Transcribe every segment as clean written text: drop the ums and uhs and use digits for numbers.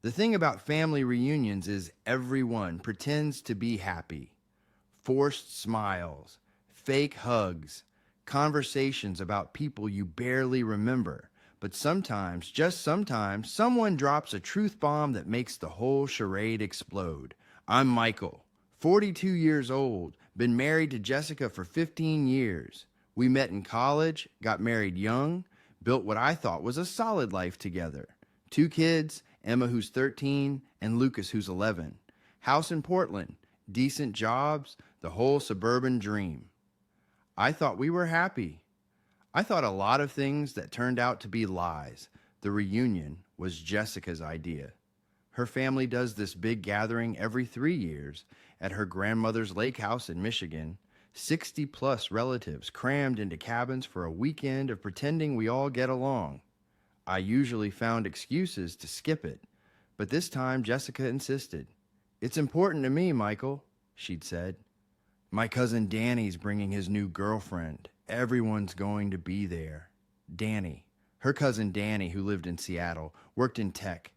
The thing about family reunions is everyone pretends to be happy. Forced smiles, fake hugs, conversations about people you barely remember. But sometimes, just sometimes, someone drops a truth bomb that makes the whole charade explode. I'm Michael, 42 years old, been married to Jessica for 15 years. We met in college, got married young, built what I thought was a solid life together. 2 kids, Emma who's 13 and Lucas who's 11. House in Portland, decent jobs, the whole suburban dream. I thought we were happy. I thought a lot of things that turned out to be lies. The reunion was Jessica's idea. Her family does this big gathering every 3 years at her grandmother's lake house in Michigan. 60 plus relatives crammed into cabins for a weekend of pretending we all get along. I usually found excuses to skip it, but this time Jessica insisted. It's important to me, Michael, she'd said. My cousin Danny's bringing his new girlfriend. Everyone's going to be there. Danny, her cousin Danny, who lived in Seattle, worked in tech,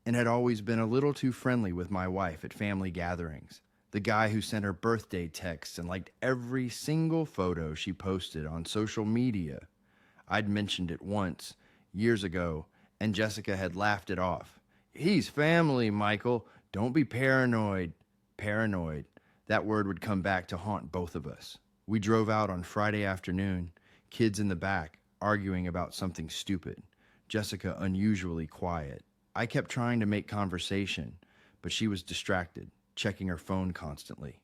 and had always been a little too friendly with my wife at family gatherings. The guy who sent her birthday texts and liked every single photo she posted on social media. I'd mentioned it once, years ago, and Jessica had laughed it off. He's family, Michael. Don't be paranoid. Paranoid. That word would come back to haunt both of us. We drove out on Friday afternoon, kids in the back, arguing about something stupid. Jessica unusually quiet. I kept trying to make conversation, but she was distracted, checking her phone constantly.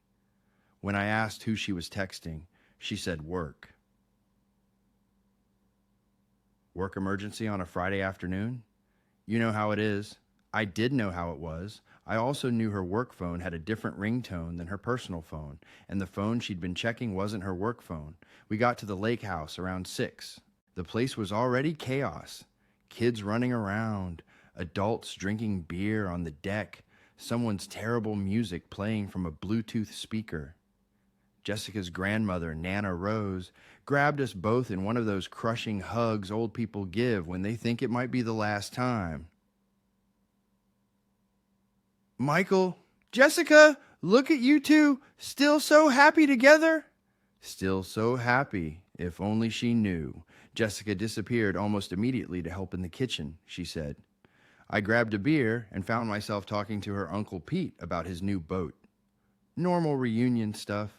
When I asked who she was texting, she said work. Work emergency on a Friday afternoon? You know how it is. I did know how it was. I also knew her work phone had a different ringtone than her personal phone, and the phone she'd been checking wasn't her work phone. We got to the lake house around 6. The place was already chaos. Kids running around, adults drinking beer on the deck, someone's terrible music playing from a Bluetooth speaker. Jessica's grandmother, Nana Rose, grabbed us both in one of those crushing hugs old people give when they think it might be the last time. Michael, Jessica, look at you two, still so happy together? Still so happy, if only she knew. Jessica disappeared almost immediately to help in the kitchen, she said. I grabbed a beer and found myself talking to her Uncle Pete about his new boat. Normal reunion stuff.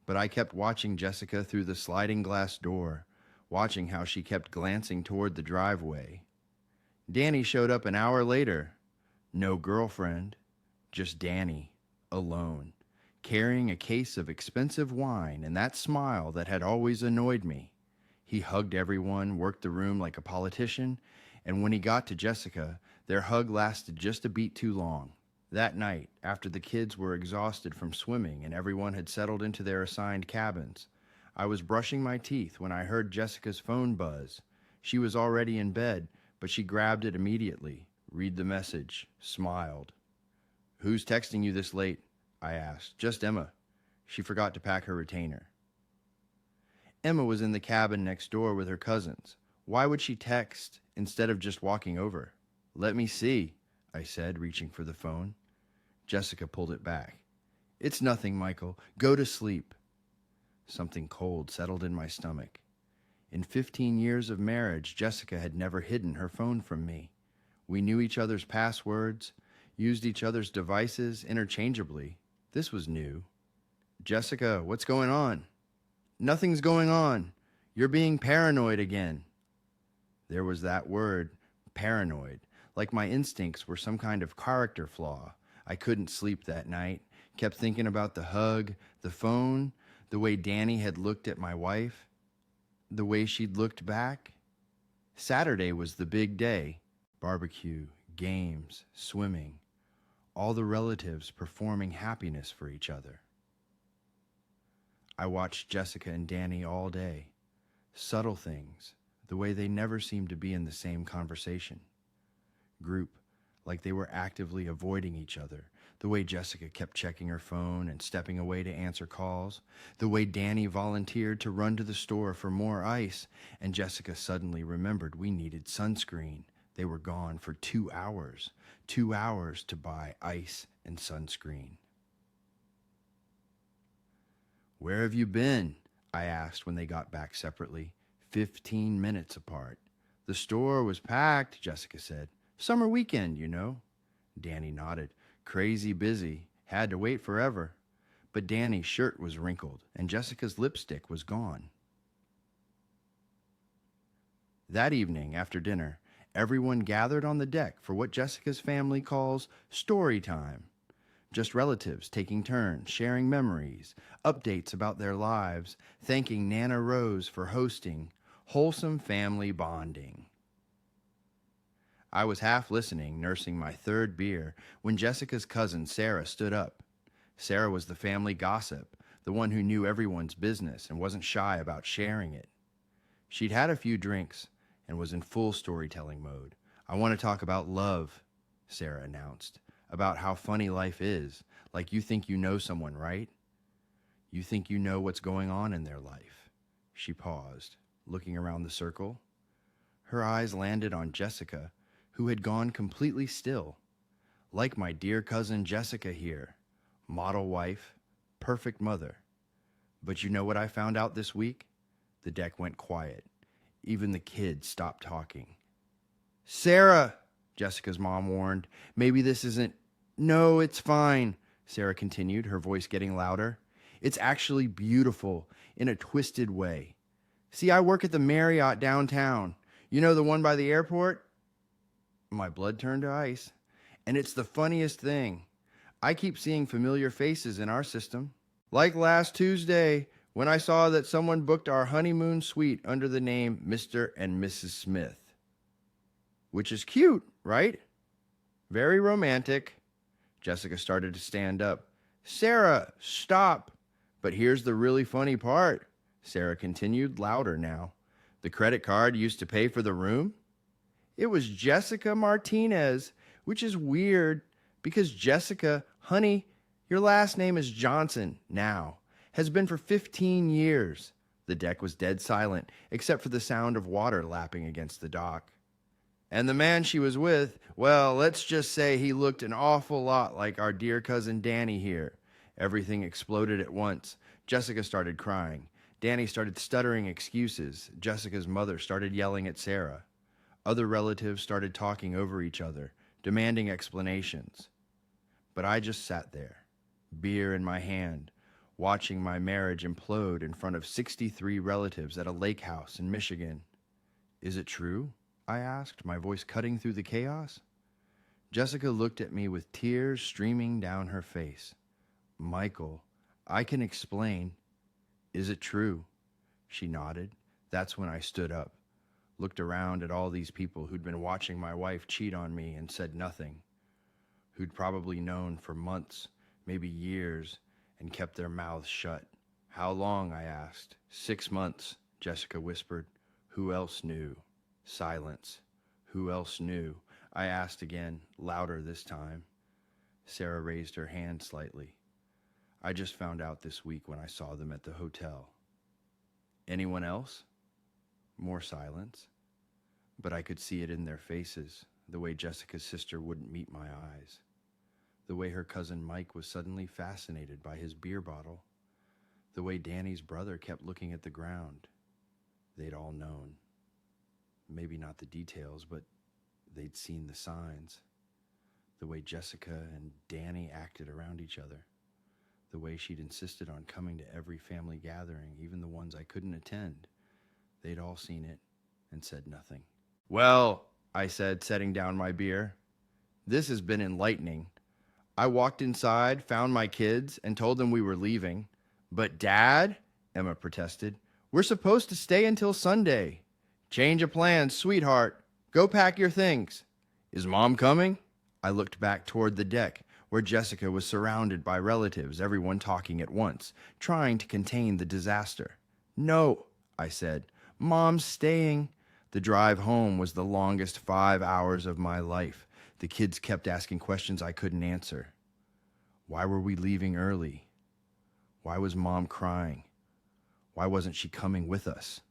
But I kept watching Jessica through the sliding glass door, watching how she kept glancing toward the driveway. Danny showed up an hour later. No girlfriend, just Danny, alone, carrying a case of expensive wine and that smile that had always annoyed me. He hugged everyone, worked the room like a politician, and when he got to Jessica, their hug lasted just a beat too long. That night, after the kids were exhausted from swimming and everyone had settled into their assigned cabins, I was brushing my teeth when I heard Jessica's phone buzz. She was already in bed, but she grabbed it immediately. Read the message, smiled. Who's texting you this late? I asked. Just Emma. She forgot to pack her retainer. Emma was in the cabin next door with her cousins. Why would she text instead of just walking over? Let me see, I said, reaching for the phone. Jessica pulled it back. It's nothing, Michael. Go to sleep. Something cold settled in my stomach. In 15 years of marriage, Jessica had never hidden her phone from me. We knew each other's passwords, used each other's devices interchangeably. This was new. Jessica, what's going on? Nothing's going on. You're being paranoid again. There was that word, paranoid, like my instincts were some kind of character flaw. I couldn't sleep that night, kept thinking about the hug, the phone, the way Danny had looked at my wife, the way she'd looked back. Saturday was the big day. Barbecue, games, swimming, all the relatives performing happiness for each other. I watched Jessica and Danny all day. Subtle things, the way they never seemed to be in the same conversation. Group, like they were actively avoiding each other. The way Jessica kept checking her phone and stepping away to answer calls. The way Danny volunteered to run to the store for more ice, and Jessica suddenly remembered we needed sunscreen. They were gone for 2 hours. 2 hours to buy ice and sunscreen. "Where have you been?" I asked when they got back separately, 15 minutes apart. "The store was packed," Jessica said. "Summer weekend, you know." Danny nodded. "Crazy busy. Had to wait forever." But Danny's shirt was wrinkled, and Jessica's lipstick was gone. That evening, after dinner, everyone gathered on the deck for what Jessica's family calls story time. Just relatives taking turns, sharing memories, updates about their lives, thanking Nana Rose for hosting, wholesome family bonding. I was half listening, nursing my third beer, when Jessica's cousin Sarah stood up. Sarah was the family gossip, the one who knew everyone's business and wasn't shy about sharing it. She'd had a few drinks and was in full storytelling mode. "I want to talk about love," Sarah announced, "about how funny life is, like you think you know someone, right? You think you know what's going on in their life." She paused, looking around the circle. Her eyes landed on Jessica, who had gone completely still. "Like my dear cousin Jessica here, model wife, perfect mother. But you know what I found out this week?" The deck went quiet. Even the kids stopped talking. "Sarah," Jessica's mom warned, "maybe this isn't..." "No, it's fine," Sarah continued, her voice getting louder. "It's actually beautiful, in a twisted way. See, I work at the Marriott downtown. You know, the one by the airport?" My blood turned to ice. "And it's the funniest thing. I keep seeing familiar faces in our system. Like last Tuesday, when I saw that someone booked our honeymoon suite under the name Mr. and Mrs. Smith. Which is cute, right? Very romantic." Jessica started to stand up. "Sarah, stop." "But here's the really funny part," Sarah continued, louder now. "The credit card used to pay for the room? It was Jessica Martinez, which is weird because Jessica, honey, your last name is Johnson now, has been for 15 years. The deck was dead silent, except for the sound of water lapping against the dock. "And the man she was with, well, let's just say he looked an awful lot like our dear cousin Danny here." Everything exploded at once. Jessica started crying. Danny started stuttering excuses. Jessica's mother started yelling at Sarah. Other relatives started talking over each other, demanding explanations. But I just sat there, beer in my hand, watching my marriage implode in front of 63 relatives at a lake house in Michigan. "Is it true?" I asked, my voice cutting through the chaos. Jessica looked at me with tears streaming down her face. "Michael, I can explain." "Is it true?" She nodded. That's when I stood up, looked around at all these people who'd been watching my wife cheat on me and said nothing, who'd probably known for months, maybe years, and kept their mouths shut. "How long?" I asked. 6 months, Jessica whispered. "Who else knew?" Silence. "Who else knew?" I asked again, louder this time. Sarah raised her hand slightly. "I just found out this week when I saw them at the hotel." "Anyone else?" More silence. But I could see it in their faces, the way Jessica's sister wouldn't meet my eyes, the way her cousin Mike was suddenly fascinated by his beer bottle, the way Danny's brother kept looking at the ground. They'd all known. Maybe not the details, but they'd seen the signs. The way Jessica and Danny acted around each other. The way she'd insisted on coming to every family gathering, even the ones I couldn't attend. They'd all seen it and said nothing. "Well," I said, setting down my beer, "this has been enlightening. I walked inside, found my kids, and told them we were leaving. But Dad," Emma protested, "we're supposed to stay until Sunday." "Change of plans, sweetheart. Go pack your things." "Is Mom coming?" I looked back toward the deck, where Jessica was surrounded by relatives, everyone talking at once, trying to contain the disaster. "No," I said. "Mom's staying." The drive home was the longest 5 hours of my life. The kids kept asking questions I couldn't answer. Why were we leaving early? Why was Mom crying? Why wasn't she coming with us?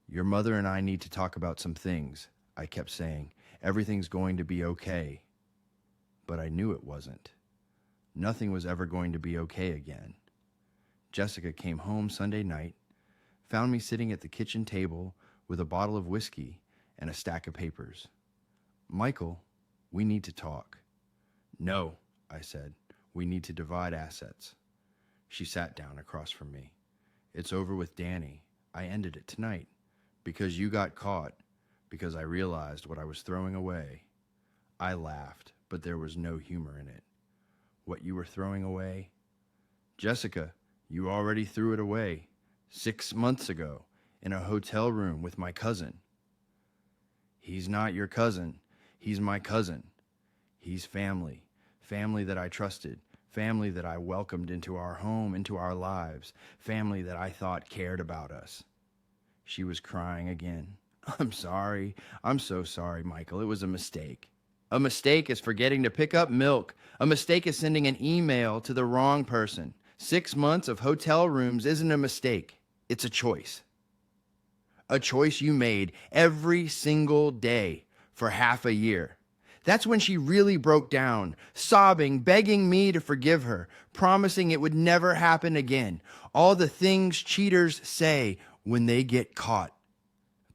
"Your mother and I need to talk about some things," I kept saying. Everything's going to be okay. But I knew it wasn't. Nothing was ever going to be okay again. Jessica came home Sunday night, found me sitting at the kitchen table with a bottle of whiskey and a stack of papers. Michael, we need to talk. No, I said. We need to divide assets. She sat down across from me. It's over with Danny. I ended it tonight. Because you got caught. Because I realized what I was throwing away. I laughed, but there was no humor in it. What you were throwing away? Jessica, you already threw it away 6 months ago in a hotel room with my cousin. He's not your cousin. He's my cousin. He's family. Family that I trusted. Family that I welcomed into our home, into our lives. Family that I thought cared about us. She was crying again. I'm sorry. I'm so sorry, Michael. It was a mistake. A mistake is forgetting to pick up milk. A mistake is sending an email to the wrong person. 6 months of hotel rooms isn't a mistake. It's a choice. A choice you made every single day for half a year. That's when she really broke down, sobbing, begging me to forgive her, promising it would never happen again. All the things cheaters say when they get caught.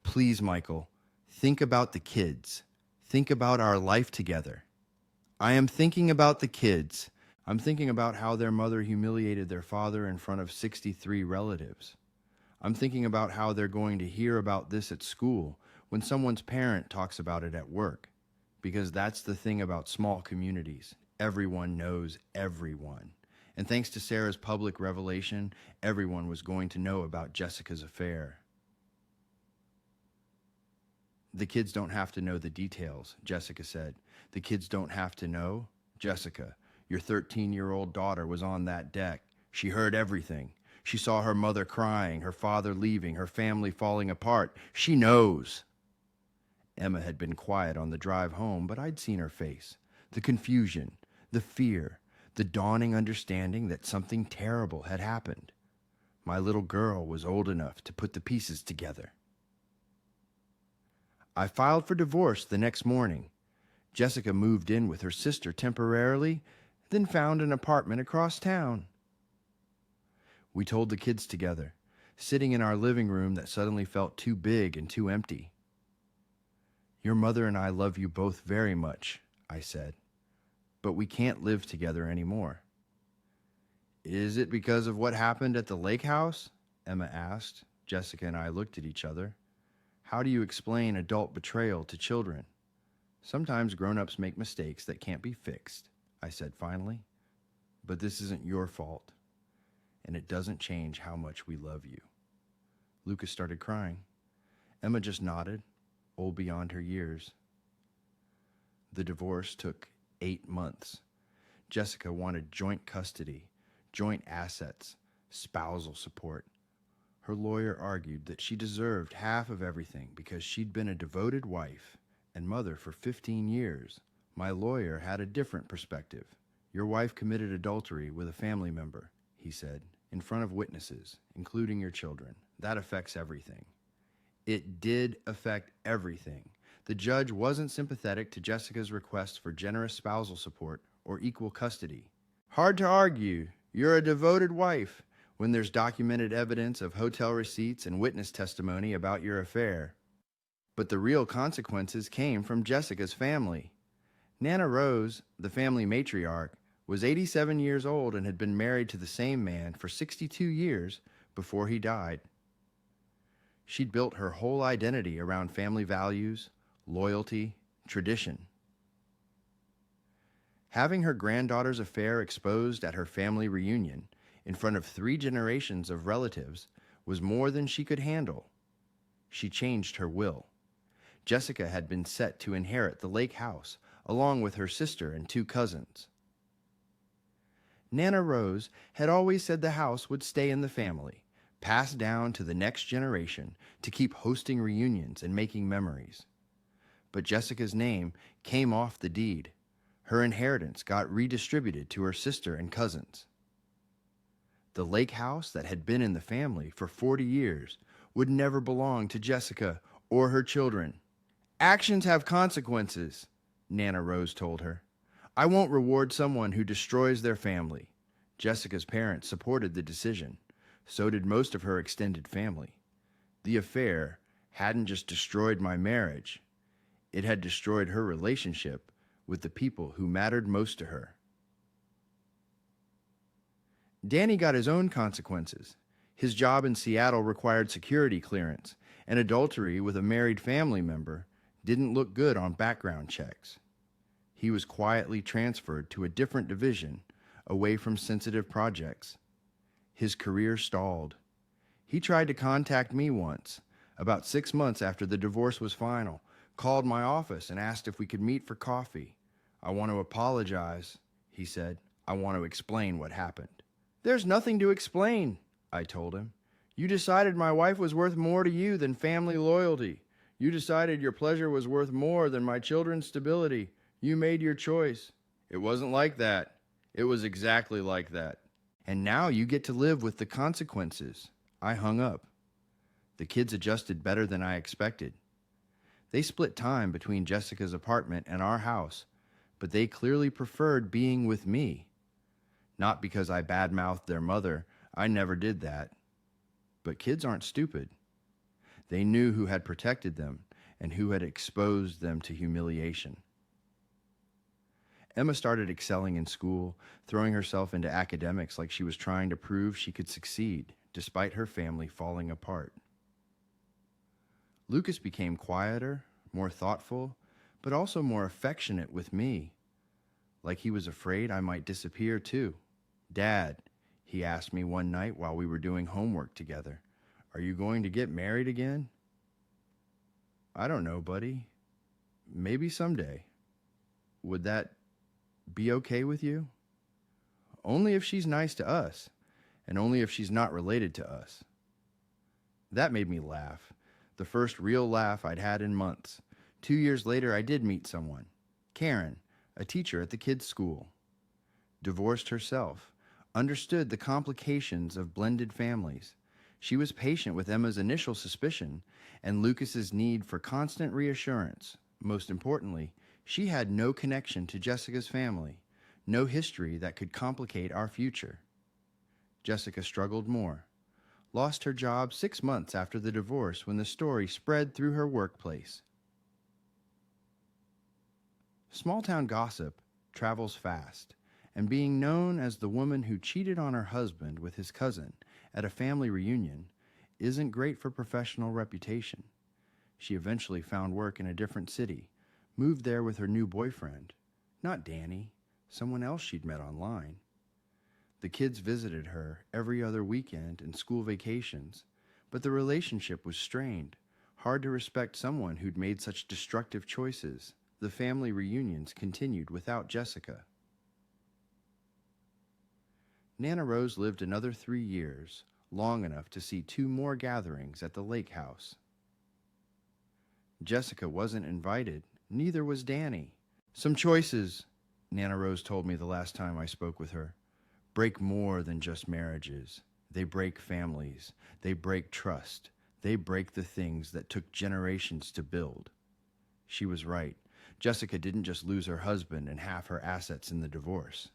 Please, Michael, think about the kids. Think about our life together. I am thinking about the kids. I'm thinking about how their mother humiliated their father in front of 63 relatives. I'm thinking about how they're going to hear about this at school when someone's parent talks about it at work. Because that's the thing about small communities. Everyone knows everyone. And thanks to Sarah's public revelation, everyone was going to know about Jessica's affair. The kids don't have to know the details, Jessica said. The kids don't have to know. Jessica, your 13-year-old daughter was on that deck. She heard everything. She saw her mother crying, her father leaving, her family falling apart. She knows. Emma had been quiet on the drive home, but I'd seen her face. The confusion, the fear, the dawning understanding that something terrible had happened. My little girl was old enough to put the pieces together. I filed for divorce the next morning. Jessica moved in with her sister temporarily, then found an apartment across town. We told the kids together, sitting in our living room that suddenly felt too big and too empty. Your mother and I love you both very much, I said, but we can't live together anymore. Is it because of what happened at the lake house? Emma asked. Jessica and I looked at each other. How do you explain adult betrayal to children? Sometimes grown-ups make mistakes that can't be fixed, I said finally. But this isn't your fault, and it doesn't change how much we love you. Lucas started crying. Emma just nodded, old beyond her years. The divorce took 8 months. Jessica wanted joint custody, joint assets, spousal support. Her lawyer argued that she deserved half of everything because she'd been a devoted wife and mother for 15 years. My lawyer had a different perspective. Your wife committed adultery with a family member, he said, in front of witnesses, including your children. That affects everything. It did affect everything. The judge wasn't sympathetic to Jessica's request for generous spousal support or equal custody. Hard to argue. You're a devoted wife when there's documented evidence of hotel receipts and witness testimony about your affair. But the real consequences came from Jessica's family. Nana Rose, the family matriarch, was 87 years old and had been married to the same man for 62 years before he died. She'd built her whole identity around family values, loyalty, tradition. Having her granddaughter's affair exposed at her family reunion in front of 3 generations of relatives was more than she could handle. She changed her will. Jessica had been set to inherit the lake house along with her sister and 2 cousins. Nana Rose had always said the house would stay in the family, passed down to the next generation to keep hosting reunions and making memories. But Jessica's name came off the deed. Her inheritance got redistributed to her sister and cousins. The lake house that had been in the family for 40 years would never belong to Jessica or her children. Actions have consequences, Nana Rose told her. I won't reward someone who destroys their family. Jessica's parents supported the decision. So did most of her extended family. The affair hadn't just destroyed my marriage, it had destroyed her relationship with the people who mattered most to her. Danny got his own consequences. His job in Seattle required security clearance, and adultery with a married family member didn't look good on background checks. He was quietly transferred to a different division, away from sensitive projects. His career stalled. He tried to contact me once, about 6 months after the divorce was final, called my office and asked if we could meet for coffee. I want to apologize, he said. I want to explain what happened. There's nothing to explain, I told him. You decided my wife was worth more to you than family loyalty. You decided your pleasure was worth more than my children's stability. You made your choice. It wasn't like that. It was exactly like that. And now you get to live with the consequences. I hung up. The kids adjusted better than I expected. They split time between Jessica's apartment and our house, but they clearly preferred being with me. Not because I badmouthed their mother. I never did that. But kids aren't stupid. They knew who had protected them and who had exposed them to humiliation. Emma started excelling in school, throwing herself into academics like she was trying to prove she could succeed, despite her family falling apart. Lucas became quieter, more thoughtful, but also more affectionate with me, like he was afraid I might disappear too. Dad, he asked me one night while we were doing homework together, are you going to get married again? I don't know, buddy. Maybe someday. Would that be okay with you? Only if she's nice to us, and only if she's not related to us. That made me laugh, the first real laugh I'd had in months. 2 years later, I did meet someone, Karen, a teacher at the kids' school. Divorced herself, understood the complications of blended families. She was patient with Emma's initial suspicion and Lucas's need for constant reassurance. Most importantly, she had no connection to Jessica's family, no history that could complicate our future. Jessica struggled more. Lost her job 6 months after the divorce when the story spread through her workplace. Small-town gossip travels fast, and being known as the woman who cheated on her husband with his cousin at a family reunion isn't great for professional reputation. She eventually found work in a different city, moved there with her new boyfriend, not Danny, someone else she'd met online. The kids visited her every other weekend and school vacations, but the relationship was strained. Hard to respect someone who'd made such destructive choices. The family reunions continued without Jessica. Nana Rose lived another 3 years, long enough to see 2 more gatherings at the lake house. Jessica wasn't invited, neither was Danny. Some choices, Nana Rose told me the last time I spoke with her, break more than just marriages. They break families. They break trust. They break the things that took generations to build. She was right. Jessica didn't just lose her husband and half her assets in the divorce.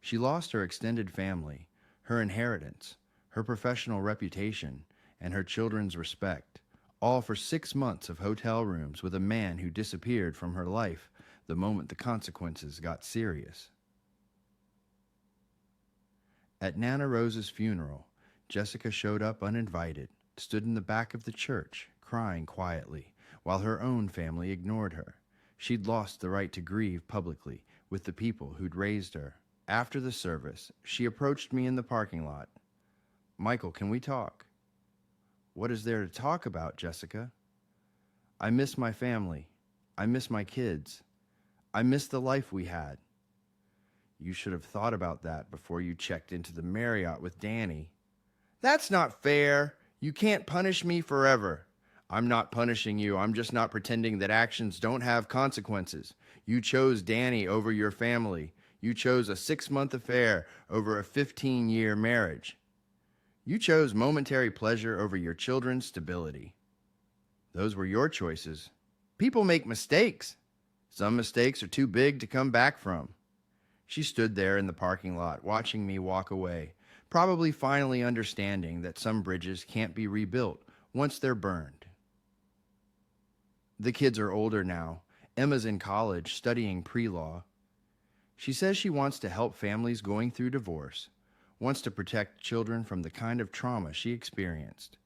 She lost her extended family, her inheritance, her professional reputation, and her children's respect, all for 6 months of hotel rooms with a man who disappeared from her life the moment the consequences got serious. At Nana Rose's funeral, Jessica showed up uninvited, stood in the back of the church, crying quietly, while her own family ignored her. She'd lost the right to grieve publicly with the people who'd raised her. After the service, she approached me in the parking lot. Michael, can we talk? What is there to talk about, Jessica? I miss my family. I miss my kids. I miss the life we had. You should have thought about that before you checked into the Marriott with Danny. That's not fair. You can't punish me forever. I'm not punishing you. I'm just not pretending that actions don't have consequences. You chose Danny over your family. You chose a 6-month affair over a 15-year marriage. You chose momentary pleasure over your children's stability. Those were your choices, People make mistakes. Some mistakes are too big to come back from. She stood there in the parking lot, watching me walk away, probably finally understanding that some bridges can't be rebuilt once they're burned. The kids are older now. Emma's in college, studying pre-law. She says she wants to help families going through divorce, wants to protect children from the kind of trauma she experienced.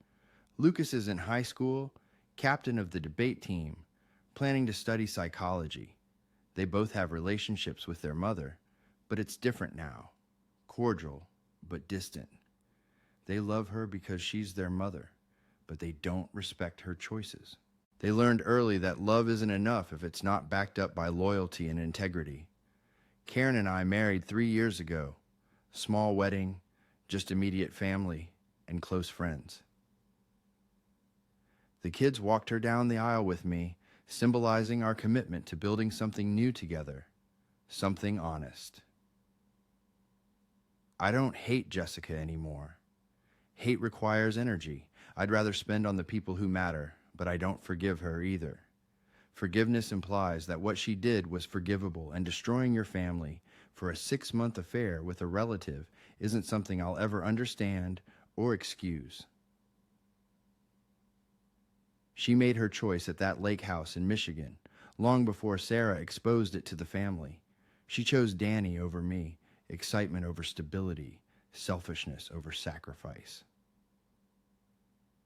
Lucas is in high school, captain of the debate team, planning to study psychology. They both have relationships with their mother, but it's different now. Cordial, but distant. They love her because she's their mother, but they don't respect her choices. They learned early that love isn't enough if it's not backed up by loyalty and integrity. Karen and I married 3 years ago. Small wedding, just immediate family, and close friends. The kids walked her down the aisle with me, symbolizing our commitment to building something new together, something honest. I don't hate Jessica anymore. Hate requires energy. I'd rather spend on the people who matter, but I don't forgive her either. Forgiveness implies that what she did was forgivable, and destroying your family for a 6-month affair with a relative isn't something I'll ever understand or excuse. She made her choice at that lake house in Michigan, long before Sarah exposed it to the family. She chose Danny over me, excitement over stability, selfishness over sacrifice.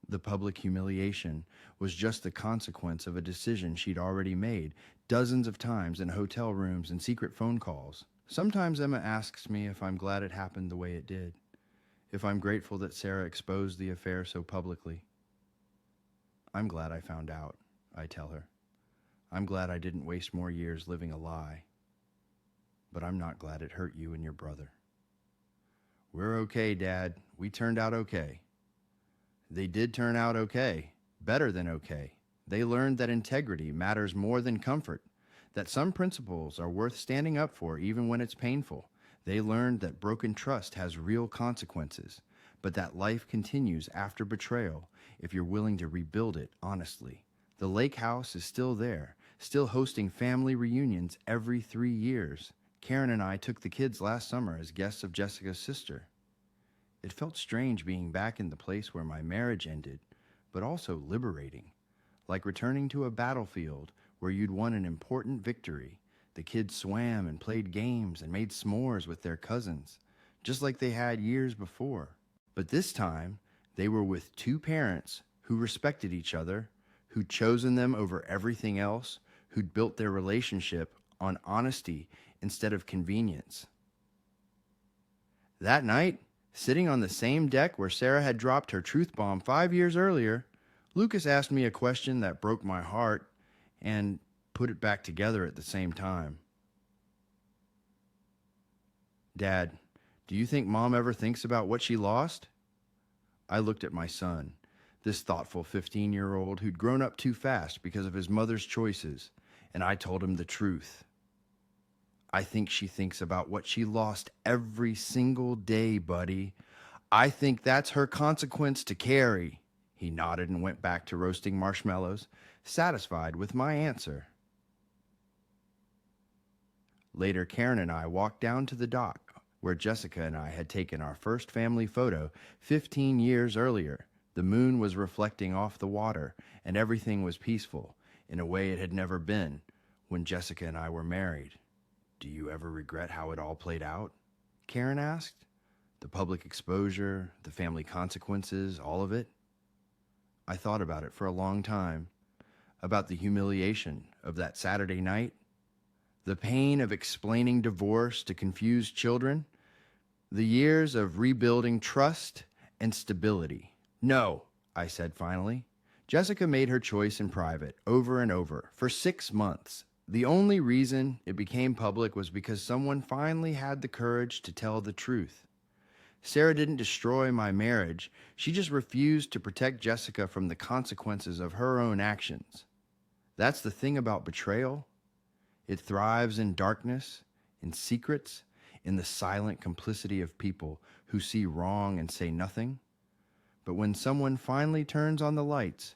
The public humiliation was just the consequence of a decision she'd already made dozens of times in hotel rooms and secret phone calls. Sometimes Emma asks me if I'm glad it happened the way it did, if I'm grateful that Sarah exposed the affair so publicly. I'm glad I found out, I tell her. I'm glad I didn't waste more years living a lie. But I'm not glad it hurt you and your brother. We're okay, Dad. We turned out okay. They did turn out okay, better than okay. They learned that integrity matters more than comfort, that some principles are worth standing up for even when it's painful. They learned that broken trust has real consequences, but that life continues after betrayal if you're willing to rebuild it honestly. The lake house is still there, still hosting family reunions every 3 years. Karen and I took the kids last summer as guests of Jessica's sister. It felt strange being back in the place where my marriage ended, but also liberating, like returning to a battlefield where you'd won an important victory. The kids swam and played games and made s'mores with their cousins, just like they had years before. But this time, they were with 2 parents who respected each other, who'd chosen them over everything else, who'd built their relationship on honesty instead of convenience. That night, sitting on the same deck where Sarah had dropped her truth bomb 5 years earlier, Lucas asked me a question that broke my heart and put it back together at the same time. Dad, do you think Mom ever thinks about what she lost? I looked at my son, this thoughtful 15-year-old who'd grown up too fast because of his mother's choices, and I told him the truth. I think she thinks about what she lost every single day, buddy. I think that's her consequence to carry. He nodded and went back to roasting marshmallows, satisfied with my answer. Later, Karen and I walked down to the dock where Jessica and I had taken our first family photo 15 years earlier. The moon was reflecting off the water, and everything was peaceful in a way it had never been when Jessica and I were married. Do you ever regret how it all played out? Karen asked. The public exposure, the family consequences, all of it? I thought about it for a long time, about the humiliation of that Saturday night, the pain of explaining divorce to confused children, the years of rebuilding trust and stability. No, I said finally. Jessica made her choice in private, over and over, for 6 months. The only reason it became public was because someone finally had the courage to tell the truth. Sarah didn't destroy my marriage. She just refused to protect Jessica from the consequences of her own actions. That's the thing about betrayal. It thrives in darkness, in secrets, in the silent complicity of people who see wrong and say nothing. But when someone finally turns on the lights,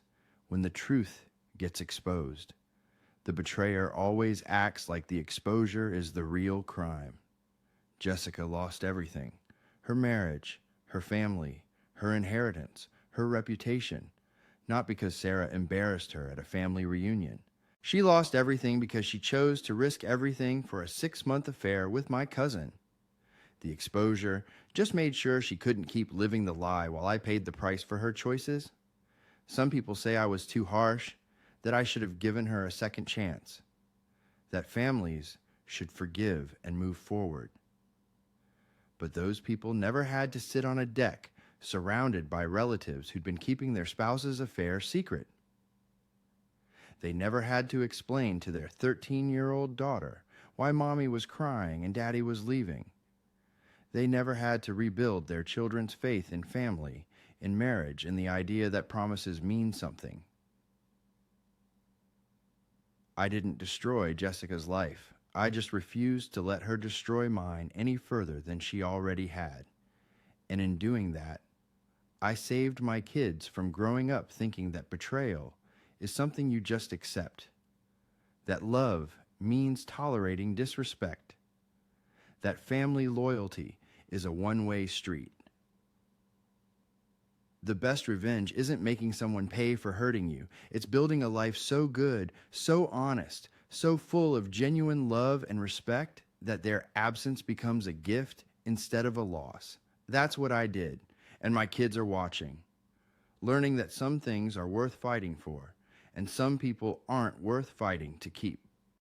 when the truth gets exposed, The betrayer always acts like the exposure is the real crime. Jessica lost everything: her marriage, her family, her inheritance, her reputation, not because Sarah embarrassed her at a family reunion. She lost everything because she chose to risk everything for a 6-month affair with my cousin. The exposure just made sure she couldn't keep living the lie while I paid the price for her choices. Some people say I was too harsh, that I should have given her a second chance, that families should forgive and move forward. But those people never had to sit on a deck surrounded by relatives who'd been keeping their spouse's affair secret. They never had to explain to their 13-year-old daughter why mommy was crying and daddy was leaving. They never had to rebuild their children's faith in family, in marriage, in the idea that promises mean something. I didn't destroy Jessica's life. I just refused to let her destroy mine any further than she already had. And in doing that, I saved my kids from growing up thinking that betrayal is something you just accept, that love means tolerating disrespect, that family loyalty is a one-way street. The best revenge isn't making someone pay for hurting you. It's building a life so good, so honest, so full of genuine love and respect that their absence becomes a gift instead of a loss. That's what I did, and my kids are watching, learning that some things are worth fighting for, and some people aren't worth fighting to keep.